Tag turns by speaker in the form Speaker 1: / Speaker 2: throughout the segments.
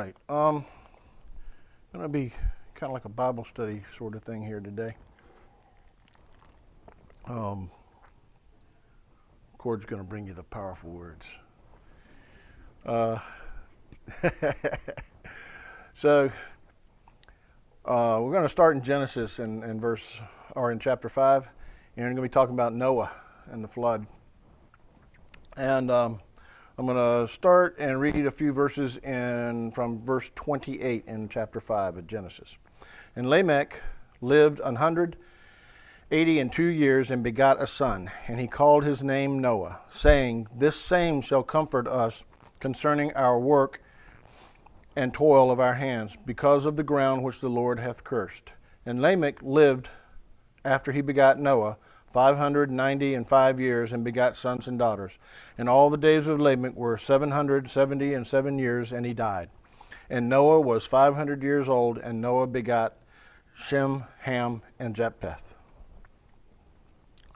Speaker 1: right. Going to be kind of like a Bible study sort of thing here today. Cord's going to bring you the powerful words. So we're going to start in Genesis in chapter 5, and we're going to be talking about Noah and the flood. And I'm going to start and read a few verses from verse 28 in chapter 5 of Genesis. And Lamech lived 182 years and begot a son, and he called his name Noah, saying, This same shall comfort us concerning our work and toil of our hands, because of the ground which the Lord hath cursed. And Lamech lived, after he begot Noah, 595 years, and begot sons and daughters. And all the days of Lamech were 777 years, and he died. And Noah was 500 years old, and Noah begot Shem, Ham, and Japheth.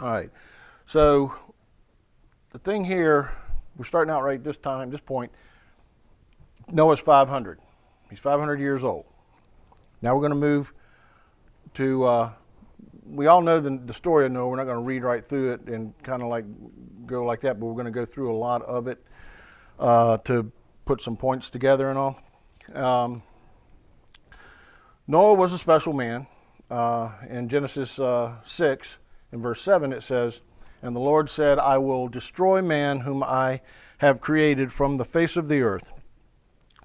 Speaker 1: All right, so the thing here, we're starting out right this point. Noah's 500. He's 500 years old. Now we're going to move to, we all know the story of Noah. We're not going to read right through it and kind of like go like that, but we're going to go through a lot of it to put some points together and all. Noah was a special man. In Genesis 6, in verse 7, it says, And the Lord said, I will destroy man whom I have created from the face of the earth,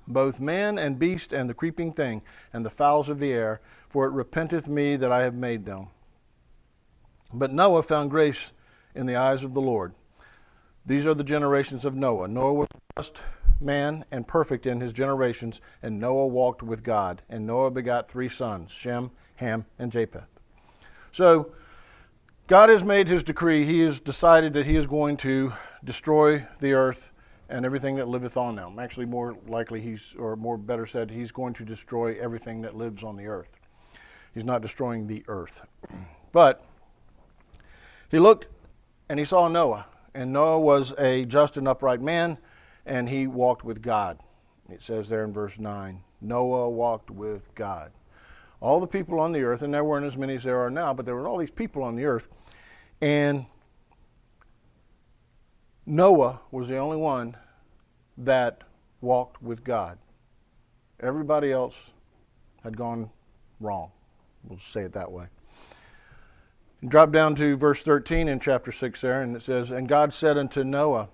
Speaker 1: both man and beast and the creeping thing, and the fowls of the air, for it repenteth me that I have made them. But Noah found grace in the eyes of the Lord. These are the generations of Noah. Noah was a just man and perfect in his generations, and Noah walked with God. And Noah begot 3 sons, Shem, Ham, and Japheth. So God has made his decree. He has decided that he is going to destroy the earth and everything that liveth on them. Actually, more likely he's going to destroy everything that lives on the earth. He's not destroying the earth. But he looked and he saw Noah. And Noah was a just and upright man, and he walked with God. It says there in verse 9, Noah walked with God. All the people on the earth, and there weren't as many as there are now, but there were all these people on the earth. And Noah was the only one that walked with God. Everybody else had gone wrong. We'll say it that way. Drop down to verse 13 in chapter 6 there, and it says, And God said unto Noah,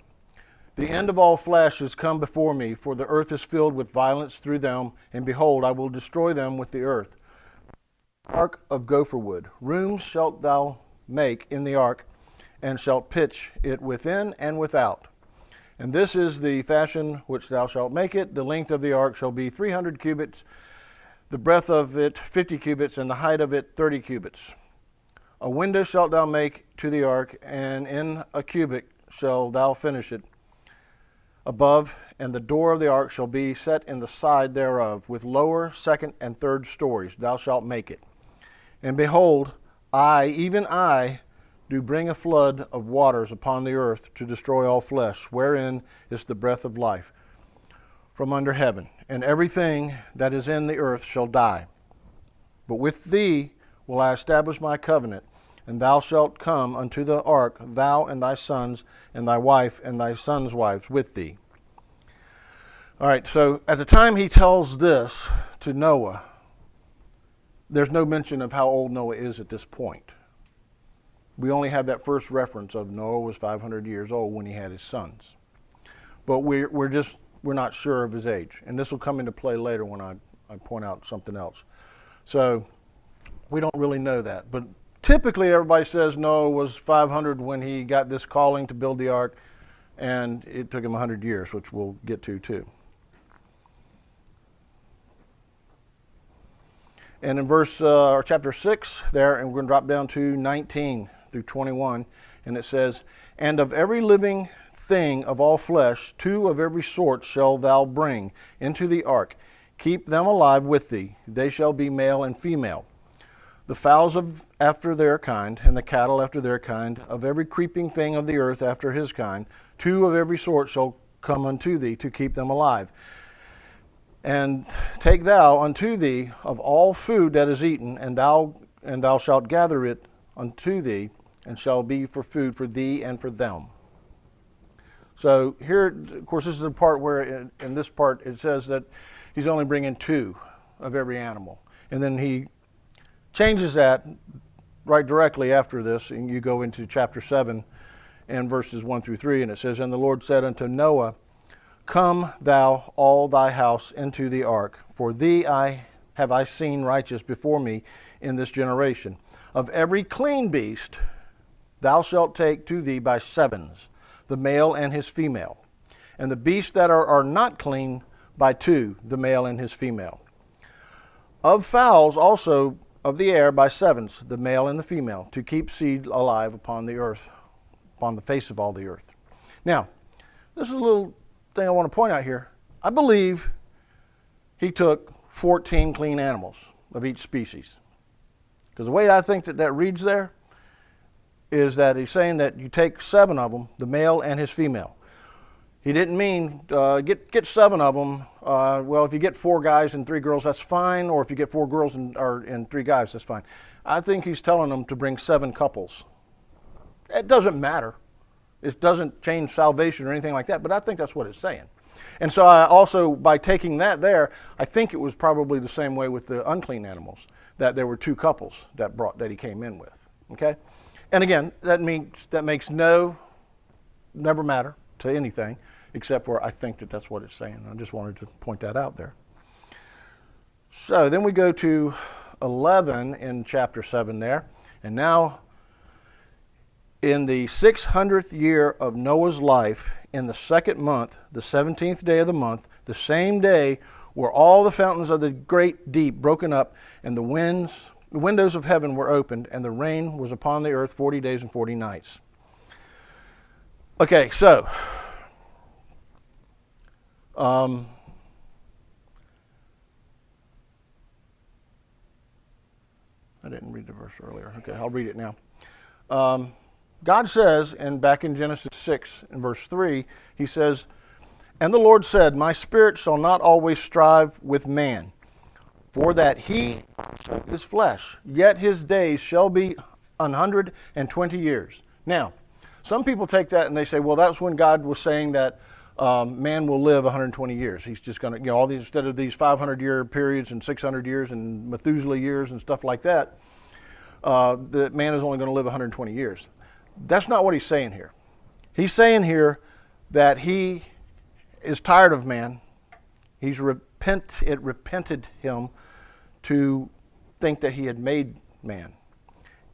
Speaker 1: The end of all flesh is come before me, for the earth is filled with violence through them, and behold, I will destroy them with the earth. Ark of gopher wood. Rooms shalt thou make in the ark, and shalt pitch it within and without. And this is the fashion which thou shalt make it. The length of the ark shall be 300 cubits, the breadth of it 50 cubits, and the height of it 30 cubits. A window shalt thou make to the ark, and in a cubit shalt thou finish it above, and the door of the ark shall be set in the side thereof, with lower, second, and third stories. Thou shalt make it. And behold, I, even I, do bring a flood of waters upon the earth to destroy all flesh, wherein is the breath of life from under heaven. And everything that is in the earth shall die. But with thee will I establish my covenant, and thou shalt come unto the ark, thou and thy sons, and thy wife, and thy sons' wives with thee. All right, so at the time he tells this to Noah, there's no mention of how old Noah is at this point. We only have that first reference of Noah was 500 years old when he had his sons. But we're not sure of his age. And this will come into play later when I point out something else. So we don't really know that. But typically everybody says Noah was 500 when he got this calling to build the ark, and it took him 100 years, which we'll get to too. And in chapter 6 there, and we're going to drop down to 19 through 21, and it says, And of every living thing of all flesh, 2 of every sort shall thou bring into the ark. Keep them alive with thee. They shall be male and female. The fowls after their kind, and the cattle after their kind, of every creeping thing of the earth after his kind, 2 of every sort shall come unto thee to keep them alive. And take thou unto thee of all food that is eaten, and thou shalt gather it unto thee, and shall be for food for thee and for them. So here, of course, this is the part where in this part it says that he's only bringing 2 of every animal. And then he changes that right directly after this, and you go into chapter 7 and verses 1 through 3, and it says, And the Lord said unto Noah, Come thou all thy house into the ark, for thee have I seen righteous before me in this generation. Of every clean beast thou shalt take to thee by 7s, the male and his female, and the beasts that are not clean by 2, the male and his female. Of fowls also of the air by 7s, the male and the female, to keep seed alive upon the earth, upon the face of all the earth. Now, this is a little thing I want to point out here. I believe he took 14 clean animals of each species. Because the way I think that reads there is that he's saying that you take 7 of them, the male and his female. He didn't mean get 7 of them. Well, if you get 4 guys and 3 girls, that's fine. Or if you get 4 girls and 3 guys, that's fine. I think he's telling them to bring 7 couples. It doesn't matter. It doesn't change salvation or anything like that, but I think that's what it's saying. And so I also, by taking that there, I think it was probably the same way with the unclean animals, that there were 2 couples that he came in with. Okay? And again, that makes never matter to anything, except for I think that's what it's saying. I just wanted to point that out there. So then we go to 11 in chapter 7 there, and now in the 600th year of Noah's life, in the 2nd month, the 17th day of the month, the same day were all the fountains of the great deep broken up, and the windows of heaven were opened, and the rain was upon the earth 40 days and 40 nights. Okay, so I didn't read the verse earlier. Okay, I'll read it now. God says, and back in Genesis 6 and verse 3, he says, And the Lord said, My spirit shall not always strive with man, for that he is flesh, yet his days shall be 120 years. Now, some people take that and they say, well, that's when God was saying that man will live 120 years. He's just going to, all these, instead of these 500-year periods and 600 years and Methuselah years and stuff like that, that man is only going to live 120 years. That's not what he's saying here. He's saying here that he is tired of man. It repented him to think that he had made man,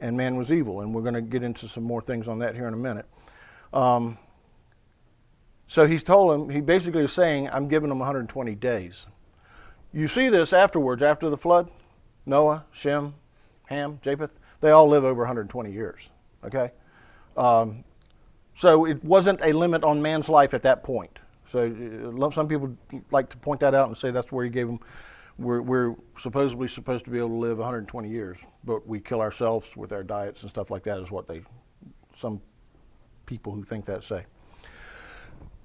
Speaker 1: and man was evil. And we're going to get into some more things on that here in a minute. So he basically is saying, I'm giving him 120 days. You see this afterwards, after the flood. Noah, Shem, Ham, Japheth, they all live over 120 years. Okay? So it wasn't a limit on man's life at that point. So some people like to point that out and say that's where he gave them. We're supposedly supposed to be able to live 120 years, but we kill ourselves with our diets and stuff like that, is what some people who think that say.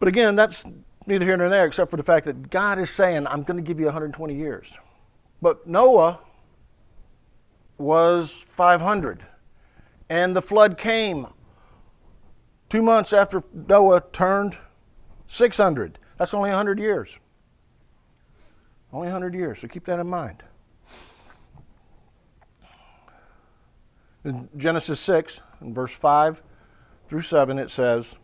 Speaker 1: But again, that's neither here nor there, except for the fact that God is saying, I'm going to give you 120 years. But Noah was 500, and the flood came 2 months after Noah turned 600. That's only 100 years. Only 100 years, so keep that in mind. In Genesis 6, in verse 5 through 7, it says,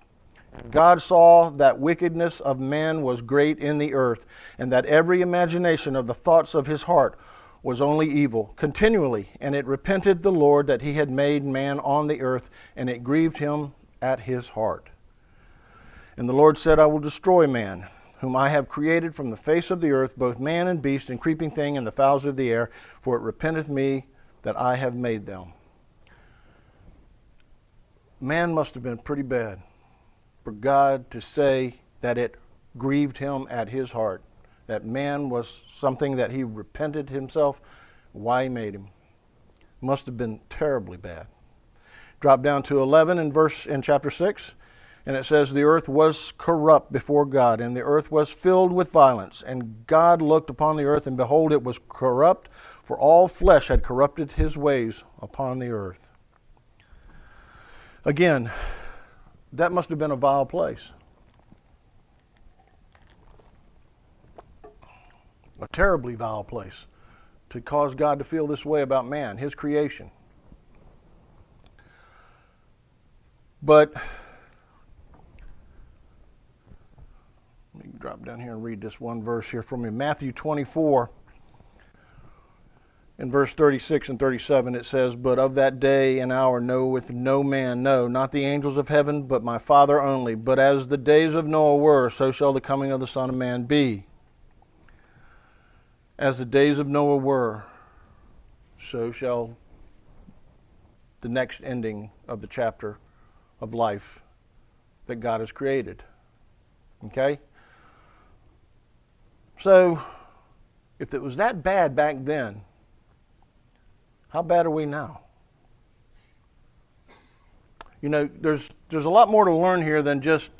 Speaker 1: God saw that wickedness of man was great in the earth, and that every imagination of the thoughts of his heart was only evil continually. And it repented the Lord that he had made man on the earth, and it grieved him at his heart. And the Lord said, I will destroy man, whom I have created from the face of the earth, both man and beast, and creeping thing, and the fowls of the air, for it repenteth me that I have made them. Man must have been pretty bad for God to say that it grieved him at his heart, that man was something that he repented himself, why he made him. Must have been terribly bad. Drop down to 11 in chapter 6, And it says, the earth was corrupt before God, and the earth was filled with violence. And God looked upon the earth, and behold, it was corrupt, for all flesh had corrupted his ways upon the earth. Again, that must have been a vile place. A terribly vile place to cause God to feel this way about man, his creation. But let me drop down here and read this one verse here from me. Matthew 24, in verse 36 and 37, it says, but of that day and hour knoweth no man, no, not the angels of heaven, but my Father only. But as the days of Noah were, so shall the coming of the Son of Man be. As the days of Noah were, so shall the next ending of the chapter of life that God has created. Okay? So, if it was that bad back then, how bad are we now? You know, there's a lot more to learn here than just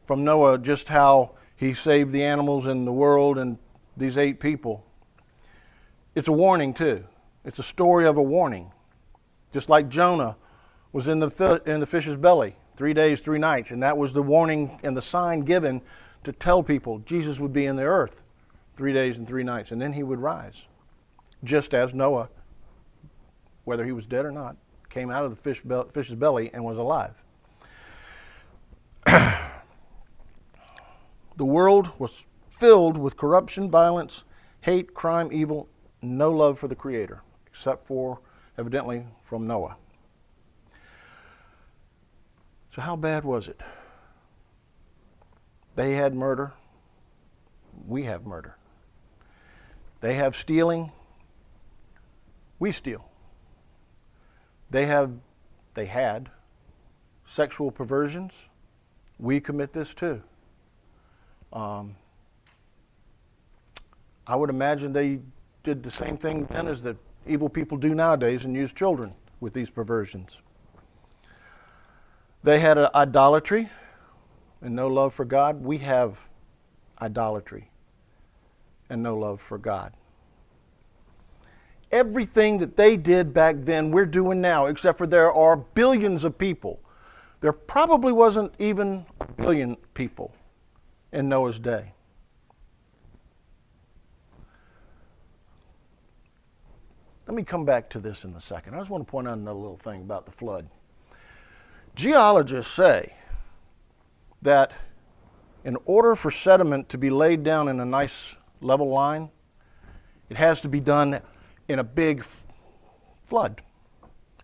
Speaker 1: from Noah, just how he saved the animals and the world and these 8 people. It's a warning too. It's a story of a warning. Just like Jonah was in the fish's belly 3 days, 3 nights, and that was the warning and the sign given to tell people Jesus would be in the earth 3 days and 3 nights, and then he would rise. Just as Noah, whether he was dead or not, came out of the fish's belly and was alive. The world was filled with corruption, violence, hate, crime, evil, no love for the Creator, except for, evidently, from Noah. So how bad was it? They had murder. We have murder. They have stealing. We steal. They had sexual perversions. We commit this too. I would imagine they did the same thing then as the evil people do nowadays and use children with these perversions. They had idolatry and no love for God. We have idolatry and no love for God. Everything that they did back then, we're doing now, except for there are billions of people. There probably wasn't even a billion people in Noah's day. Let me come back to this in a second. I just want to point out another little thing about the flood. Geologists say that in order for sediment to be laid down in a nice level line, it has to be done in a big flood.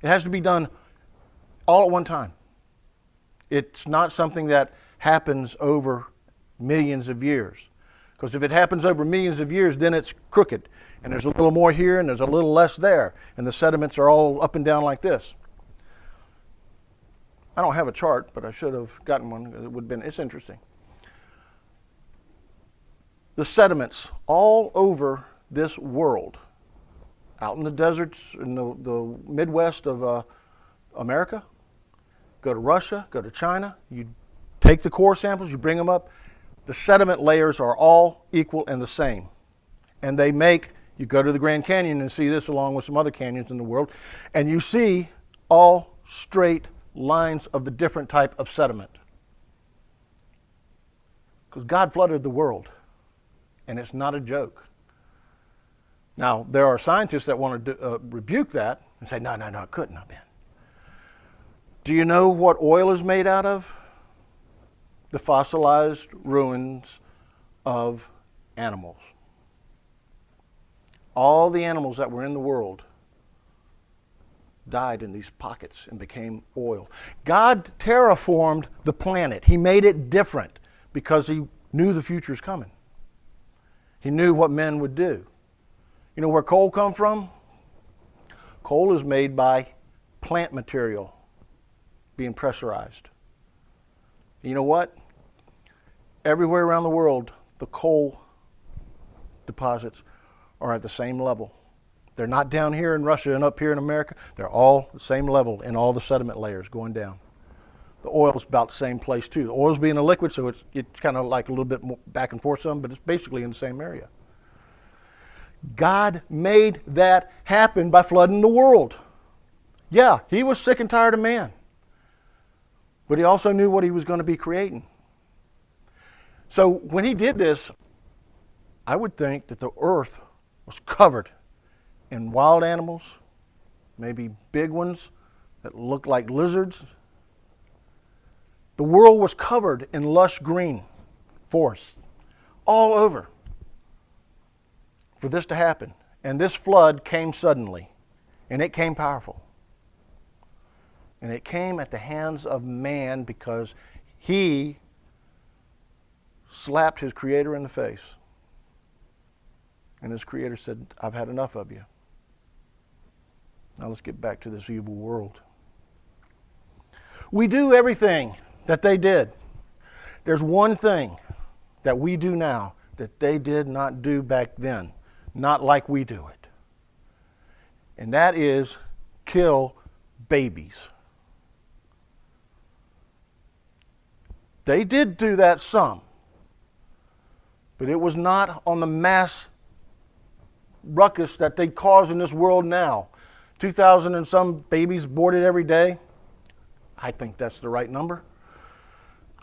Speaker 1: It has to be done all at one time. It's not something that happens over millions of years. Because if it happens over millions of years, then it's crooked. And there's a little more here and there's a little less there. And the sediments are all up and down like this. I don't have a chart, but I should have gotten one. It would have been, it's interesting. The sediments all over this world, out in the deserts in the Midwest of America, go to Russia, go to China, you take the core samples, you bring them up, the sediment layers are all equal and the same. And they make, you go to the Grand Canyon and see this along with some other canyons in the world, and you see all straight lines of the different type of sediment. Because God flooded the world, and it's not a joke. Now, there are scientists that want to rebuke that and say, no, it couldn't have been. Do you know what oil is made out of? The fossilized ruins of animals. All the animals that were in the world died in these pockets and became oil. God terraformed the planet. He made it different because he knew the future's coming. He knew what men would do. You know where coal comes from? Coal is made by plant material being pressurized. You know what? Everywhere around the world, the coal deposits are at the same level. They're not down here in Russia and up here in America. They're all the same level in all the sediment layers going down. The oil is about the same place too. The oil's being a liquid, so it's kind of like a little bit more back and forth some, but it's basically in the same area. God made that happen by flooding the world. Yeah, he was sick and tired of man. But he also knew what he was going to be creating. So when he did this, I would think that the earth was covered in wild animals, maybe big ones that looked like lizards. The world was covered in lush green forests all over for this to happen. And this flood came suddenly, and it came powerful. And it came at the hands of man because he slapped his Creator in the face. And his Creator said, I've had enough of you. Now let's get back to this evil world. We do everything that they did. There's one thing that we do now that they did not do back then, not like we do it. And that is kill babies. They did do that some, but it was not on the mass ruckus that they cause in this world now. 2,000 and some babies aborted every day. I think that's the right number.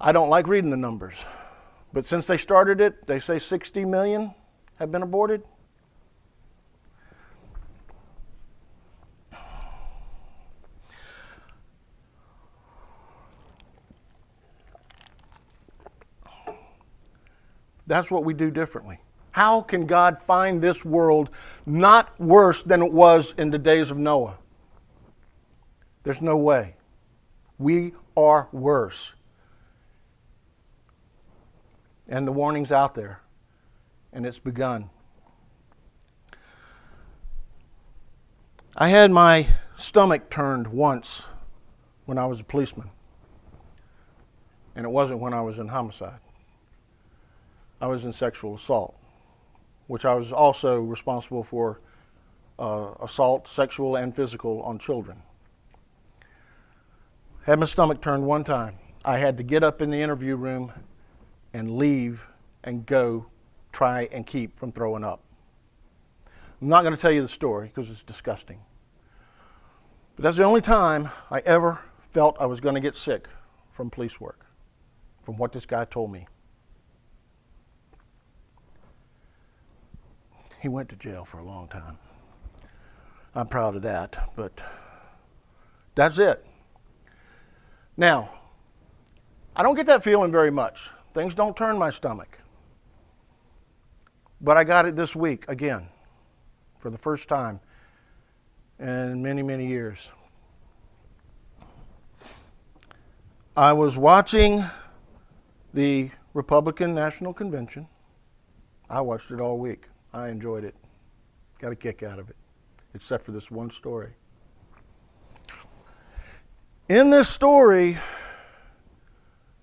Speaker 1: I don't like reading the numbers. But since they started it, they say 60 million have been aborted. That's what we do differently. How can God find this world not worse than it was in the days of Noah? There's no way. We are worse. And the warning's out there. And it's begun. I had my stomach turned once when I was a policeman. And it wasn't when I was in homicide. I was in sexual assault, which I was also responsible for assault, sexual and physical, on children. Had my stomach turned one time. I had to get up in the interview room and leave and go try and keep from throwing up. I'm not going to tell you the story because it's disgusting. But that's the only time I ever felt I was going to get sick from police work, from what this guy told me. He went to jail for a long time. I'm proud of that, but that's it. Now, I don't get that feeling very much. Things don't turn my stomach. But I got it this week again, for the first time in many, many years. I was watching the Republican National Convention. I watched it all week. I enjoyed it. Got a kick out of it, except for this one story. In this story,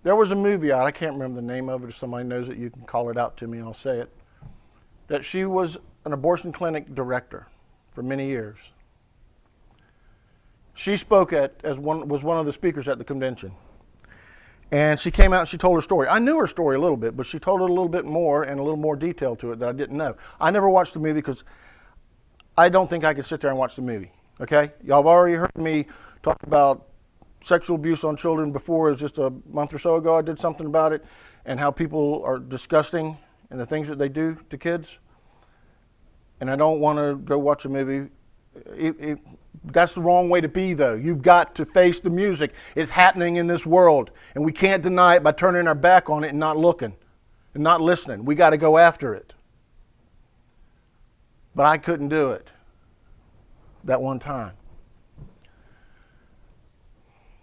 Speaker 1: there was a movie out. I can't remember the name of it. If somebody knows it, you can call it out to me and I'll say it. That she was an abortion clinic director for many years. She spoke was one of the speakers at the convention. And she came out and she told her story. I knew her story a little bit, but she told it a little bit more and a little more detail to it that I didn't know. I never watched the movie because I don't think I could sit there and watch the movie. Okay? Y'all have already heard me talk about sexual abuse on children before. It was just a month or so ago I did something about it, and how people are disgusting and the things that they do to kids. And I don't want to go watch a movie. That's the wrong way to be, though. You've got to face the music. It's happening in this world, and we can't deny it by turning our back on it and not looking and not listening. We got to go after it. But I couldn't do it that one time.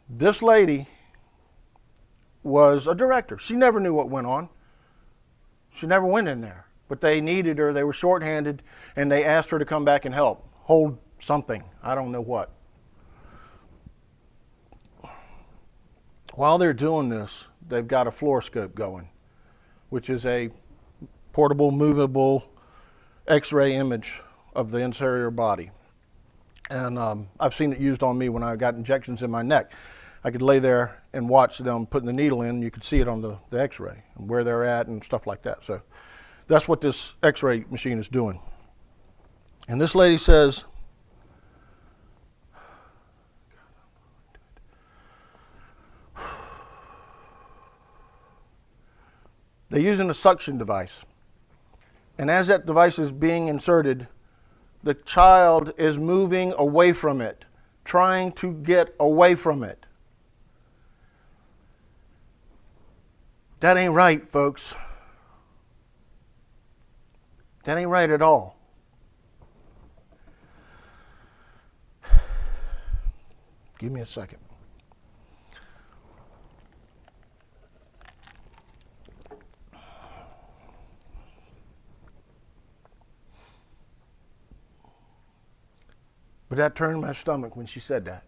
Speaker 1: This lady was a director. She never knew what went on. She never went in there. But they needed her. They were shorthanded, and they asked her to come back and help. Hold something. I don't know what. While they're doing this, they've got a fluoroscope going, which is a portable, movable X-ray image of the interior body. And I've seen it used on me when I got injections in my neck. I could lay there and watch them putting the needle in. You could see it on the x-ray and where they're at and stuff like that. So that's what this x-ray machine is doing. And this lady says, they're using a suction device. And as that device is being inserted, the child is moving away from it, trying to get away from it. That ain't right, folks. That ain't right at all. Give me a second. But that turned my stomach when she said that.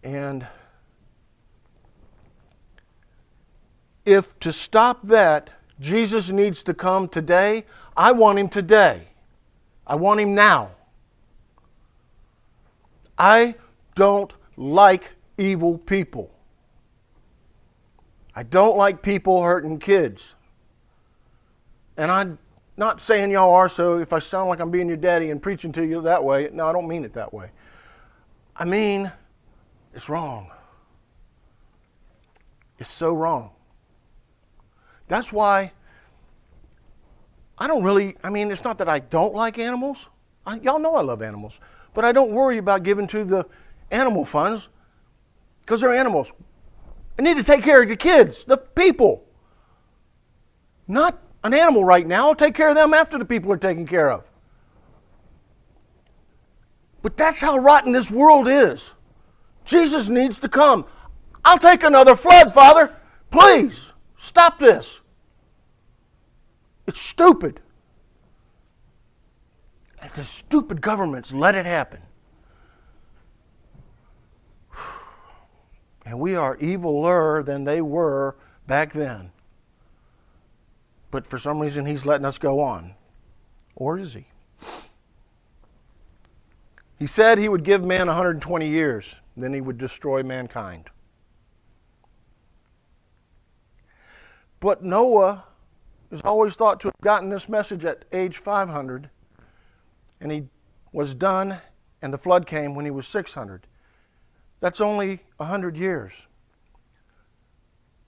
Speaker 1: And if to stop that, Jesus needs to come today, I want him today. I want him now. I don't like evil people. I don't like people hurting kids. And I'm not saying y'all are, so if I sound like I'm being your daddy and preaching to you that way, no, I don't mean it that way. I mean, it's wrong. It's so wrong. That's why I don't really, it's not that I don't like animals. Y'all know I love animals. But I don't worry about giving to the animal funds because they're animals. I need to take care of the kids, the people. Not an animal right now. I'll take care of them after the people are taken care of. But that's how rotten this world is. Jesus needs to come. I'll take another flood, Father. Please, stop this. It's stupid. And the stupid governments let it happen. And we are eviler than they were back then. But for some reason, he's letting us go on. Or is he? He said he would give man 120 years, then he would destroy mankind. But Noah is always thought to have gotten this message at age 500, and he was done, and the flood came when he was 600. That's only 100 years.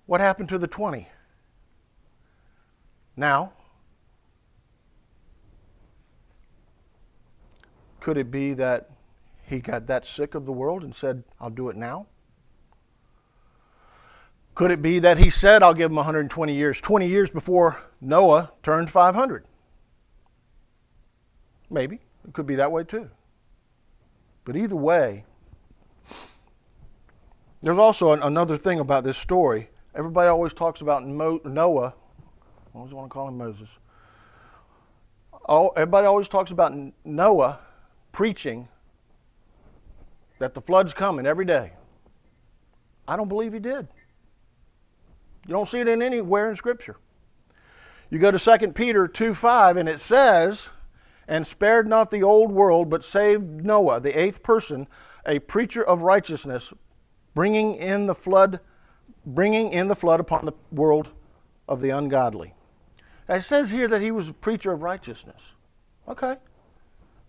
Speaker 1: What happened to the 20? Now, could it be that he got that sick of the world and said, I'll do it now? Could it be that he said, I'll give him 120 years, 20 years before Noah turned 500? Maybe. It could be that way too. But either way, there's also another thing about this story. Everybody always talks about Noah. I always want to call him Moses. Everybody always talks about Noah preaching that the flood's coming every day. I don't believe he did. You don't see it anywhere in Scripture. You go to 2 Peter 2:5, and it says, and spared not the old world, but saved Noah, the eighth person, a preacher of righteousness, bringing in the flood upon the world of the ungodly. It says here that he was a preacher of righteousness. Okay,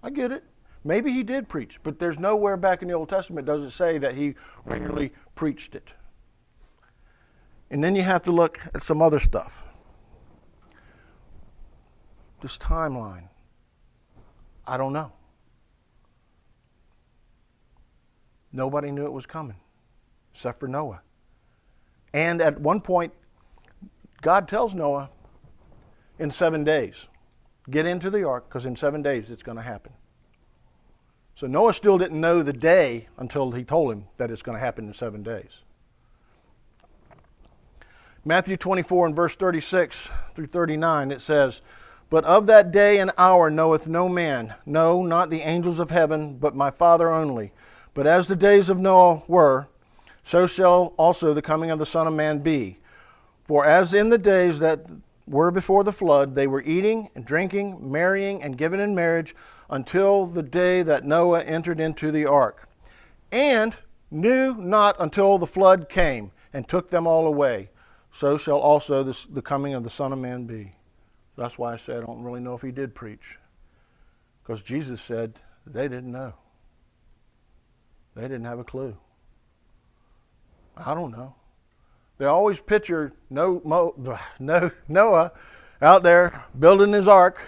Speaker 1: I get it. Maybe he did preach, but there's nowhere back in the Old Testament does it say that he regularly preached it. And then you have to look at some other stuff. This timeline. I don't know. Nobody knew it was coming, except for Noah. And at one point, God tells Noah, in 7 days, get into the ark, because in 7 days it's going to happen. So Noah still didn't know the day until he told him that it's going to happen in 7 days. Matthew 24 and verse 36 through 39, it says, but of that day and hour knoweth no man, no, not the angels of heaven, but my Father only. But as the days of Noah were, so shall also the coming of the Son of Man be. For as in the days that were before the flood, they were eating and drinking, marrying and giving in marriage, until the day that Noah entered into the ark. And knew not until the flood came and took them all away. So shall also the coming of the Son of Man be. That's why I say I don't really know if he did preach. Because Jesus said they didn't know. They didn't have a clue. I don't know. They always picture Noah out there building his ark,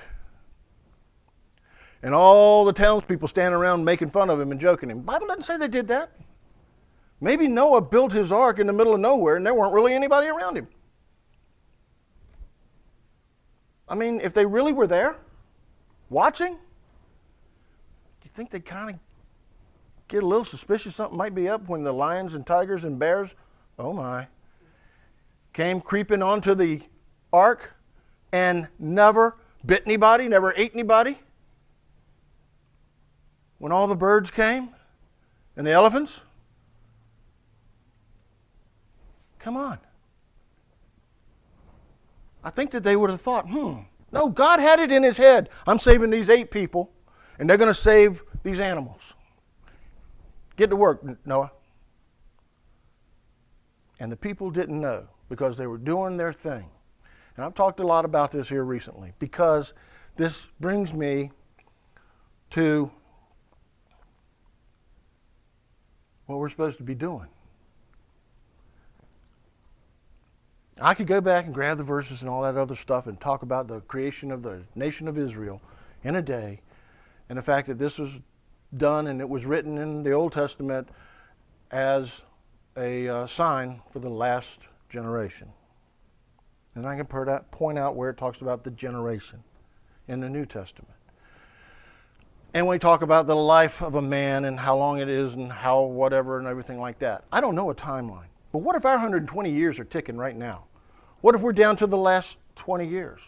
Speaker 1: and all the townspeople standing around making fun of him and joking him. The Bible doesn't say they did that. Maybe Noah built his ark in the middle of nowhere and there weren't really anybody around him. I mean, if they really were there, watching, do you think they'd kind of get a little suspicious something might be up when the lions and tigers and bears, oh my, came creeping onto the ark and never bit anybody, never ate anybody? When all the birds came and the elephants? Come on. I think that they would have thought, no, God had it in his head. I'm saving these 8 people, and they're going to save these animals. Get to work, Noah. And the people didn't know because they were doing their thing. And I've talked a lot about this here recently because this brings me to what we're supposed to be doing. I could go back and grab the verses and all that other stuff and talk about the creation of the nation of Israel in a day, and the fact that this was done and it was written in the Old Testament as a sign for the last generation. And I can point out where it talks about the generation in the New Testament. And we talk about the life of a man and how long it is and how whatever and everything like that. I don't know a timeline. But what if our 120 years are ticking right now? What if we're down to the last 20 years?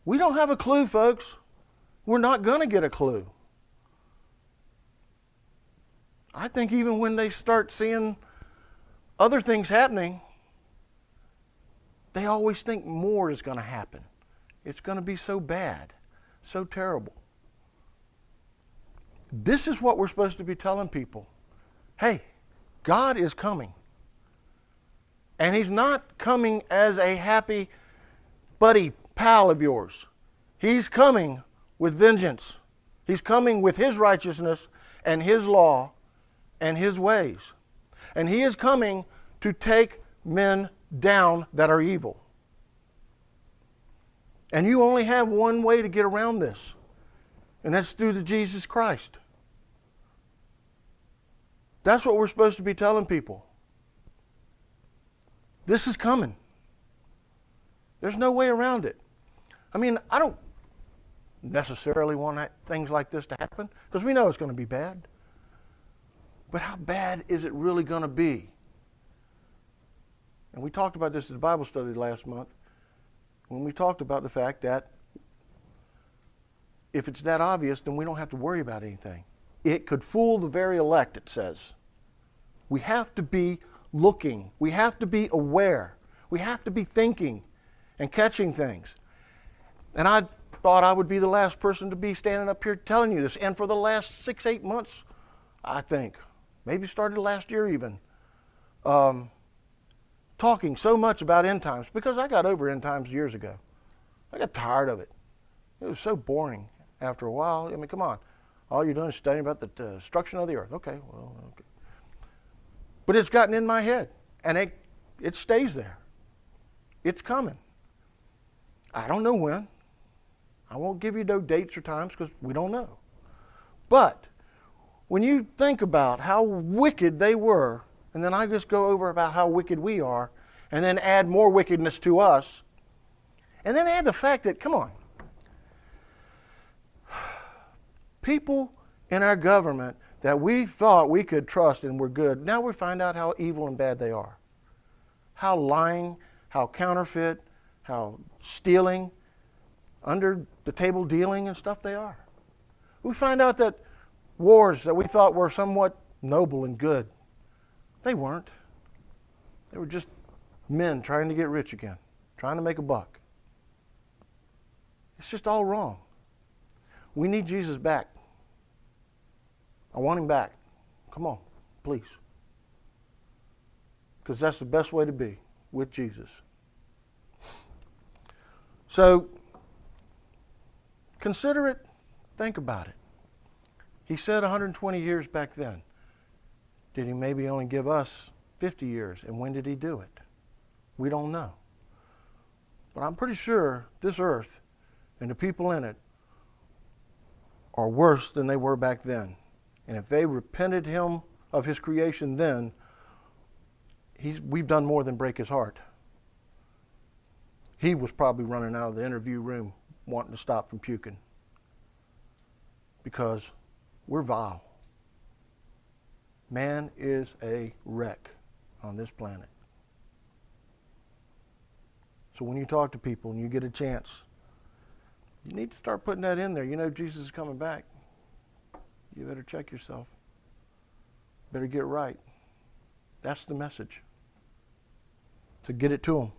Speaker 1: We don't have a clue, folks. We're not going to get a clue. I think even when they start seeing other things happening, they always think more is going to happen. It's going to be so bad, so terrible. This is what we're supposed to be telling people. Hey, God is coming. And he's not coming as a happy buddy pal of yours. He's coming with vengeance. He's coming with his righteousness and his law and his ways. And he is coming to take men down that are evil. And you only have one way to get around this, and that's through the Jesus Christ. That's what we're supposed to be telling people. This is coming. There's no way around it. I mean, I don't necessarily want things like this to happen because we know it's going to be bad. But how bad is it really going to be? And we talked about this at the Bible study last month when we talked about the fact that if it's that obvious, then we don't have to worry about anything. It could fool the very elect, it says. We have to be looking. We have to be aware. We have to be thinking and catching things. And I thought I would be the last person to be standing up here telling you this. And for the last 6-8 months, I think, maybe started last year even, talking so much about end times because I got over end times years ago. I got tired of it. It was so boring after a while. I mean, come on. All you're doing is studying about the destruction of the earth. Okay, well, okay. But it's gotten in my head, and it stays there. It's coming. I don't know when. I won't give you no dates or times because we don't know. But when you think about how wicked they were, and then I just go over about how wicked we are, and then add more wickedness to us, and then add the fact that, come on, people in our government that we thought we could trust and were good, now we find out how evil and bad they are. How lying, how counterfeit, how stealing, under the table dealing and stuff they are. We find out that wars that we thought were somewhat noble and good, they weren't. They were just men trying to get rich again, trying to make a buck. It's just all wrong. We need Jesus back. I want him back. Come on. please. Because that's the best way to be, with Jesus. So, consider it, think about it. He said 120 years back then. Did he maybe only give us 50 years? And when did he do it? We don't know. But I'm pretty sure this earth and the people in it are worse than they were back then. And if they repented him of his creation then, we've done more than break his heart. He was probably running out of the interview room wanting to stop from puking. Because we're vile. Man is a wreck on this planet. So when you talk to people and you get a chance, you need to start putting that in there. You know Jesus is coming back. You better check yourself. Better get right. That's the message. So get it to them.